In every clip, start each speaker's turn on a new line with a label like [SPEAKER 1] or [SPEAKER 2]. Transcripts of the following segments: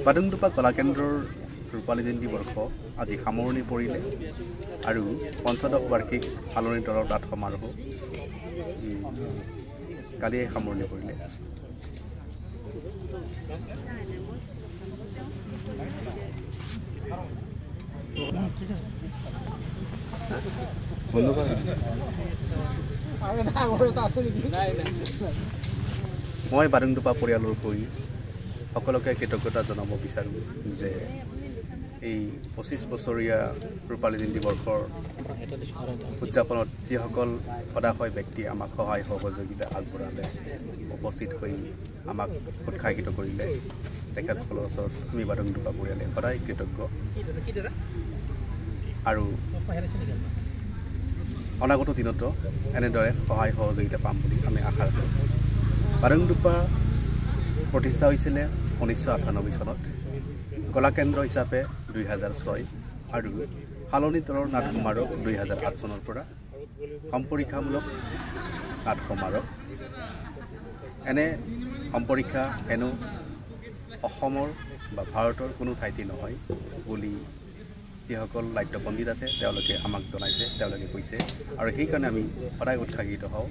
[SPEAKER 1] বাদুংডুপা কলাকেন্দ্ৰৰ ৰূপালী জয়ন্তী বৰ্ষ আজি সামৰণি পৰিলে আৰু পঞ্চদশ বাৰ্ষিক ফালনি দলৰ নাট সমাৰোহ কালিয়ে সামৰণি পৰিলে। মই বাদুংডুপা পৰিয়ালৰ হৈ সকলোকে কৃতজ্ঞতা জনাব বিচাৰোঁ যে এই 25 বছৰীয়া ৰূপালী জয়ন্তী বৰ্ষৰ উদযাপনত যিসকল সদাশয় ব্যক্তি আমাক সহায় সহযোগিতা আগবঢ়ালে, উপস্থিত হৈ আমাক উৎসাহিত কৰিলে, তেখেতসকলৰ ওচৰত আমি বাদুংডুপা পৰিয়ালে সদায় কৃতজ্ঞ আৰু অনাগত দিনতো এনেদৰে সহায় সহযোগিতা পাম বুলি আমি আশা ৰাখোঁ। বাদুংডুপা প্ৰতিষ্ঠা হৈছিলে 1998 চনত, কলাকেন্দ্ৰ হিচাপে 2006 আৰু ফালনি দলৰ নাট সমাৰোহ 2008 চনৰ পৰা সম্পৰীক্ষামূলক নাট সমাৰোহ। এনে সম্পৰীক্ষা হেনো অসমৰ বা ভাৰতৰ কোনো ঠাইতে নহয় বুলি যিসকল নাট্য পণ্ডিত আছে তেওঁলোকে আমাক জনাইছে, তেওঁলোকে কৈছে, আৰু সেইকাৰণে আমি সদায় উৎসাহিত হওঁ।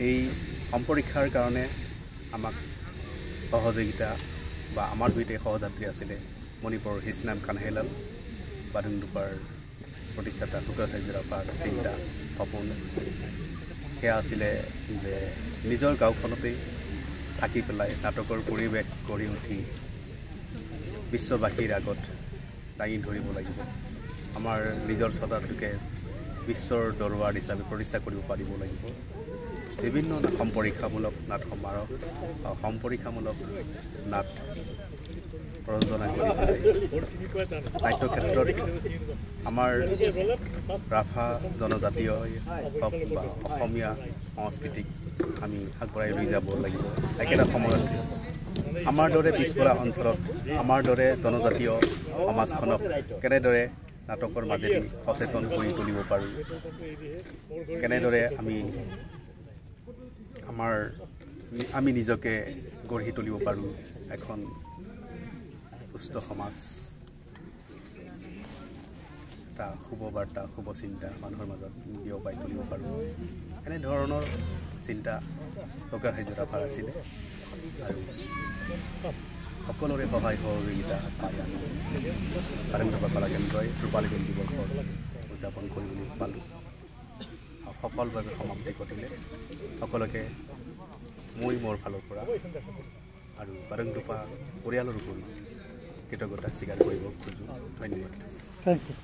[SPEAKER 1] এই সম্পৰীক্ষাৰ কাৰণে আমাক সহযোগিতা বা আমাৰ সৈতে সহযাত্ৰী আছিলে মণিপুৰৰ হিছনাম কানহেলাল, বাদুংডুপাৰ প্ৰতিষ্ঠাতা শুক্ৰ হাজৰাপাৰ চিন্তা সপোন। সেয়া আছিলে যে নিজৰ গাঁওখনতেই থাকি পেলাই নাটকৰ পৰিৱেশ গঢ়ি উঠি বিশ্ববাসীৰ আগত দাঙি ধৰিব লাগিব, আমাৰ নিজৰ চতাটোকে বিশ্বৰ দৰবাৰ হিচাপে প্ৰতিষ্ঠা কৰিব পাৰিব লাগিব। বিভিন্ন সম্পৰীক্ষামূলক নাট সমাৰোহ, সম্পৰীক্ষামূলক নাট প্ৰযোজনা কৰি নাট্য ক্ষেত্ৰত আমাৰ ৰাভা জনজাতীয় হওক বা অসমীয়া সংস্কৃতিক আমি আগবঢ়াই লৈ যাব লাগিব। একেটা সময়ত আমাৰ দৰে পিছপৰা অঞ্চলত আমাৰ দৰে জনজাতীয় সমাজখনক কেনেদৰে নাটকৰ মাজেদি সচেতন কৰি তুলিব পাৰোঁ, কেনেদৰে আমি নিজকে গঢ়ি তুলিব পাৰোঁ, এখন সুস্থ সমাজ, এটা শুভ বাৰ্তা, শুভ চিন্তা মানুহৰ মাজত বিয়পাই তুলিব পাৰোঁ, এনেধৰণৰ চিন্তা শুক্ৰ হাজৰাপাৰ আছিলে। আৰু সকলোৰে সহায় সহযোগিতা পাই আমি বাদুংডুপা কলাকেন্দ্ৰই ৰূপালী জয়ন্তী বৰ্ষৰ উদযাপন কৰিবলৈ পালোঁ। সফলভাৱে সমাপ্তি ঘটিলে। সকলোকে মই মোৰ ফালৰ পৰা আৰু বাদুংডুপা পৰিয়ালৰ উপৰি কৃতজ্ঞতা স্বীকাৰ কৰিব খোজোঁ। ধন্যবাদ।
[SPEAKER 2] Thank U.